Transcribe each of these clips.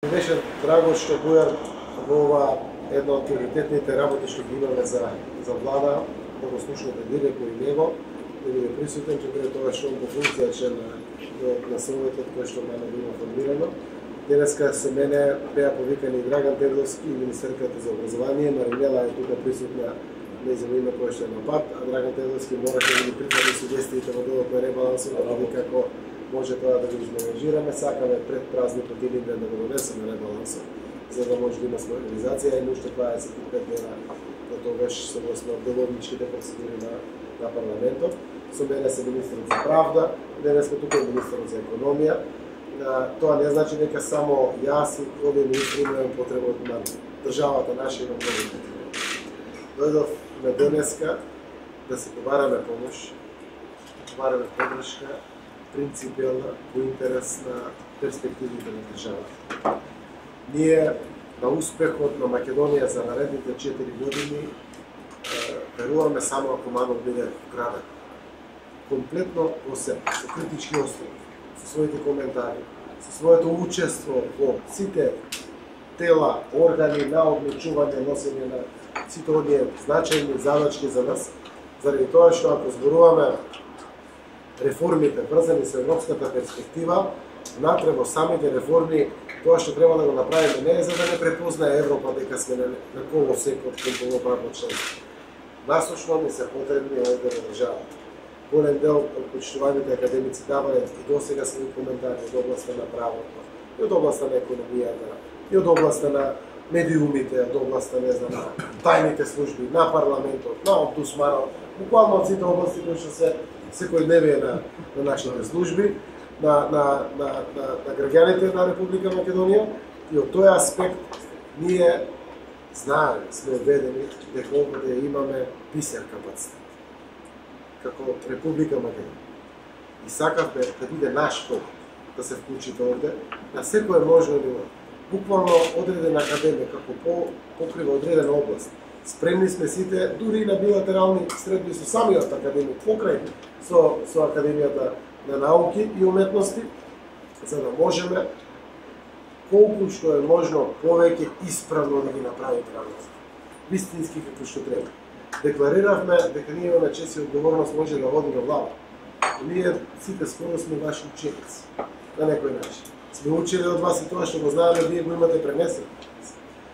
Ми беше драго што Бујар во ова една од приоритетните работи што ги имаме за влада, да го слушате директно и него, да биде присутен, че биде тоа што по функција член на Советот кој што мене го има формирано. Денеска со мене беа повикани Драган Терзовски и министерката за образование, Маринела е тука присутна, нејзино име кој што е на пат, а Драган Терзовски мораше да ги прифати сугестиите во делот на ребалансот, да види како може тоа да го изменажираме. Сакаме пред празникот или ден да го донесеме ребалансот, за да може да има стабилизација и уште 25 дена да тоа беше согласно деловничките процедури на парламентот. Со мене се министерот за правда, денеска тука е министерот за економија. Тоа не значи дека само јас и овие министри имаме потреба на државата наша и на проблемите. Дојдовме денеска да се побараме помош, побараме подршка, принципиална, во интерес на перспективите на државата. Ние на успехот на Македонија за наредните 4 години веруваме само ако Манов биде вграден. Комплетно во себе, со критички основи, со своите коментари, со своето учество во сите тела, органи на одлучување, носење на сите оние значајни задачки за нас, заради тоа што ако зборуваме реформите врзани со европската перспектива, внатре во самите реформи, тоа што треба да го направиме не е за да не препознае Европа дека сме на колосек од полноправно членство. Насочно ни се потребни овде на државата. Голем дел од почитуваните академици давале и досега свои коментари од областа на правото, и од областа на економијата, и од областа на медиумите, од областа на тајните служби, на парламентот, на омбудсманот, буквално од сите области кои што се секојдневие на нашите служби, на граѓаните на Република Македонија, и од тој аспект ние знаеме, сме ведени дека овде имаме писар капацитет како Република Македонија. И сакавме да биде наш поглед, да се вклучите овде на секое можно ниво, буквално одредена академија, како покрива одредена област. Спремни сме сите, дури и на билатерални средби со самиот академик, покрај со Академијата на науки и уметности, за да можеме колку што е можно повеќе исправно да ги направиме работата. Вистински како што треба. Деклариравме дека ние имаме чест и одговорност може да водиме влада. Ние сите скоро сме ваши ученици, на некој начин. Сме учили од вас и тоа што го знаеме, вие го имате пренесено.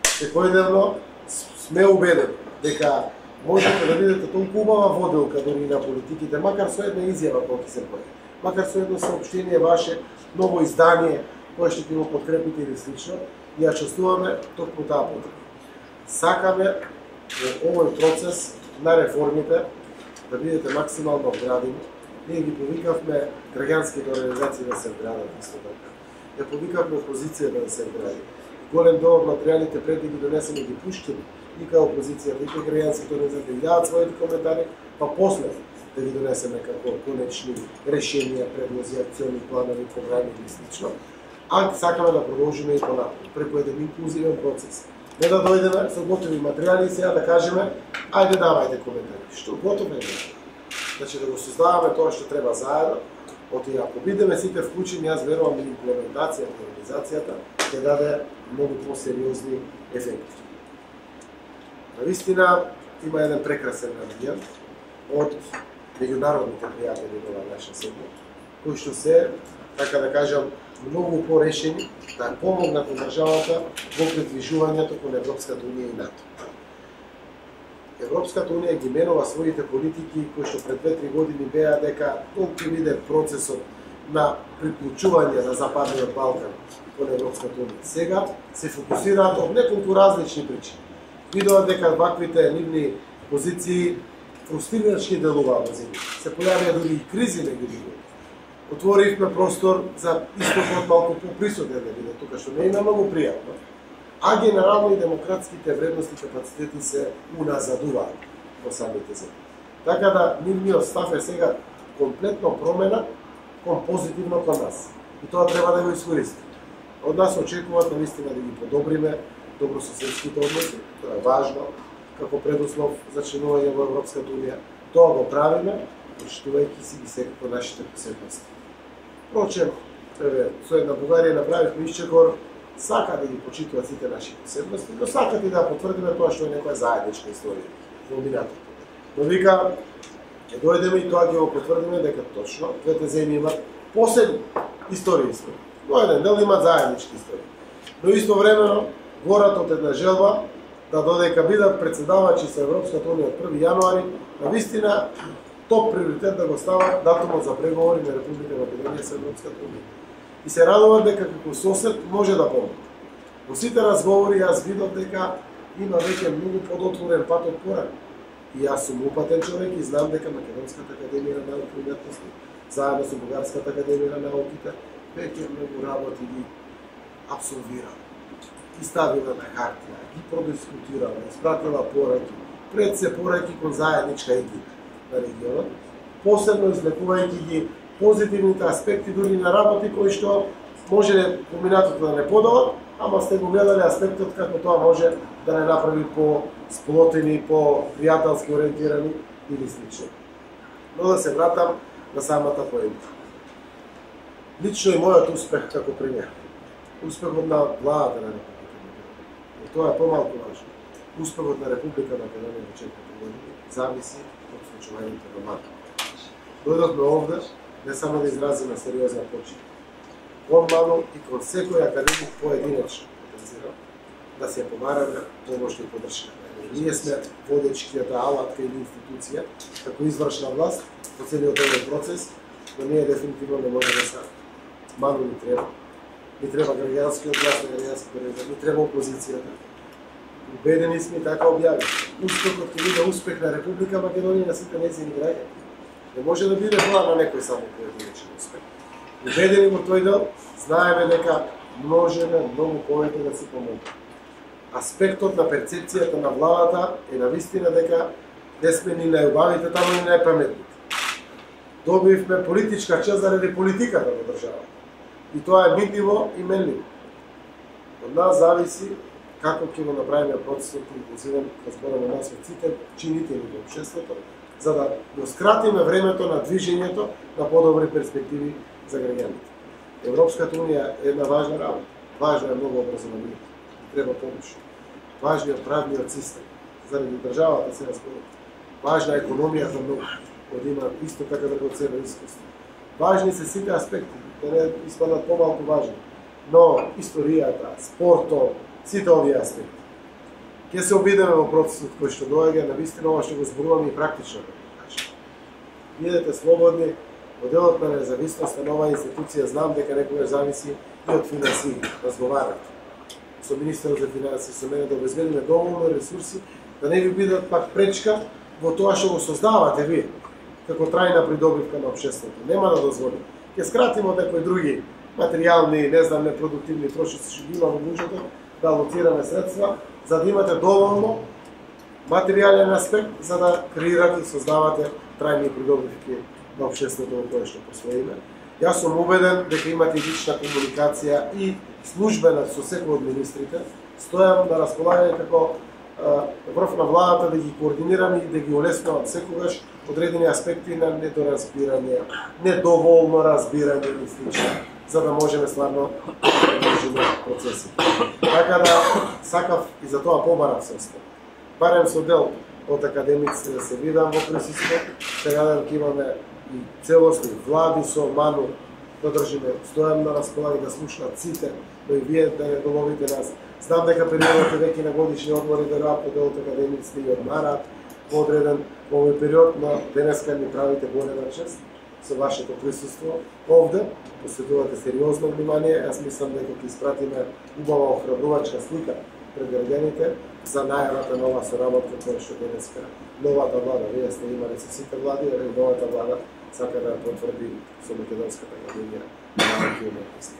Секојдневно сме убедени дека можете да видите толку убава водилка дури на политиките, макар со една изјава која ќе се појави, макар со едно соопштение ваше, ново издание кое што ќе го подкрепите или слично, ја чувствуваме токму таа потреба. Сакаме во овој процес на реформите да бидете максимално вградени. Ние ги повикавме граѓанските организации да се вградат исто така. Ја повикавме опозицијата да се вгради. Голем дел од материјалите пред да ги донесеме ги пуштили и кај опозицијата, и кај граѓанските организации да дадат своите коментари, па после да ги донесеме како конечни решенија, предлози, акциони, планови, програми и слично. А сакаме да продолжиме и понатаму, преку еден инклузивен процес. Не да дојдеме со готови материјали и сега да кажеме, ајде давајте коментари. Што готово е? Значи да го создаваме тоа што треба заедно, оти ако бидеме сите вклучени, јас верувам и имплементацијата и организацијата ќе даде многу посериозни ефекти. Навистина има еден прекрасен амбиент од меѓународните пријатели на наша земја, кои што се, така да кажам, многу порешени да помогнат на државата во придвижувањето кон Европската унија и НАТО. Европската унија ги менува своите политики кои што пред 2-3 години беа дека колку биде процесот на приклучување на Западниот Балкан кон Европската унија. Сега се фокусираат од неколку различни причини. Видоа дека ваквите нивни позиции фрустрирачки делуваат во земјата. Се појавија дури и кризи меѓу нив. Отворивме простор за истокот малку поприсутен да биде тука, што не е многу пријатно. А генерално и демократските вредности и капацитети се уназадуваат во самите земји. Така да нивниот став е сега комплетно промена кон позитивно кон нас. И тоа треба да го искористиме. Од нас очекуваат навистина да ги подобриме добрососедските односи. Тоа е важно како предуслов за членување во Европската унија. Тоа го правиме, поштувајќи си ги секако нашите посебности. Впрочем, со една Бугарија направивме исчекор сака да ги почитуваат сите наши посебности, но сакат и да потврдиме тоа што е некоја заедничка историја во минатото. Но вика, ќе дојдеме и тоа ќе го потврдиме дека точно двете земји имаат посебни истории. Но еден дел имаат заеднички истории. Но истовремено горат од една желба да додека бидат председавачи со Европската унија од 1 јануари, на вистина топ приоритет да го става датумот за преговори на Република Македонија со Европската унија. И се радувам дека како сосед може да помогне. Во сите разговори јас видов дека има веќе многу подотворен пат од порак. И јас сум упатен човек и знам дека Македонската академија на науки и уметности, заедно со Бугарската академија на науките, веќе многу работи ги абсолвирала. Ги ставила на хартија, ги продискутирала, испратила пораки, пред се пораки кон заедничка екипа на регионот, посебно излекувајќи ги позитивните аспекти дури на работи кои што може поминатото да не подолат, ама сте го гледали аспектот како тоа може да не направи по-сплотени, по-пријателски ориентирани или слично. Но да се вратам на самата поента. Лично и мојот успех како пример. Успехот на владата на Република Македонија. И тоа е помалку важно. Успехот на Република Македонија во 4 години зависи од случувањето на Мано. Дојдовме овде не само да изразиме сериозна почит. Кон Мано и кон секој академик поединечно да се помараме помош и поддршка. Ние сме водечкијата алатка или институција, како извршна власт, по целиот овој процес, но ние дефинитивно не можеме сами. Мано ни треба. Ни треба граѓанскиот глас на граѓанските режим, ни треба опозицијата. Убедени сме и така објави. Успехот ќе биде успех на Република Македонија и на сите нејзини граѓани. Не може да биде тоа на некој само поединечен успех. Убедени во тој дел, знаеме дека можеме многу повеќе да се помогнеме. Аспектот на перцепцијата на владата е на вистина дека не сме ни најубавите, тамо ни најпаметните. Добивме политичка чест заради политиката во државата. И тоа е видливо и менливо. Од нас зависи како ќе го направиме процесот инклузивен, разбораме нас од сите чинители во општеството, за да го скратиме времето на движењето на подобри перспективи за граѓаните. Европската унија е една важна работа. Важно е многу образованието. Треба помош. Важниот правниот систем. Заради државата се разборува. Важна е економијата многу. Од има исто така да процева искуство. Важни се сите аспекти, да не испадат помалку важни. Но историјата, спортот, сите овие аспекти. Ќе се обидеме во процесот кој што доаѓа, на вистина ова што го зборуваме и практично да го кажеме. Бидете слободни, од делот на независноста на оваа институција знам дека некогаш зависи и од финансии, разговарате со министерот за финансии, со мене да обезбедиме доволно ресурси, да не ви бидат пак пречка во тоа што го создавате вие, како трајна придобивка на општеството. Нема да дозволим. Ќе скратиме од некои други материјални, не знам, непродуктивни трошоци што ги има во буџетот, да алоцираме средства, за да имате доволно материјален аспект, за да креирате и создавате трајни придобивки на општеството во кое што постоиме. Јас сум убеден дека имате лична комуникација и службена со секој од министрите. Стојам на располагање како врв на владата да ги координирам и да ги улеснувам секогаш одредени аспекти на недоразбирање, недоволно разбирање и слично, за да можеме стварно да продолжиме процесите. Така да сакав и за тоа побарав се остав. Барем со дел од академиците да се видам во присуство, сега да имаме и целосни влади со Ману да држиме, стојам на располагање да слушнат сите, но и вие да не доловите нас. Знам дека периодот е веќе на годишни одмори, веројатно дел од академиците и одмараат во одреден овој период, но денеска ни правите голема чест со вашето присуство овде, посветувате сериозно внимание. Јас мислам дека ќе испратиме убава охрабрувачка слика пред граѓаните за најавата нова соработка која што денеска новата влада, вие сте имали со сите влади, а новата влада сака да потврди со Македонската академија на науки и уметности.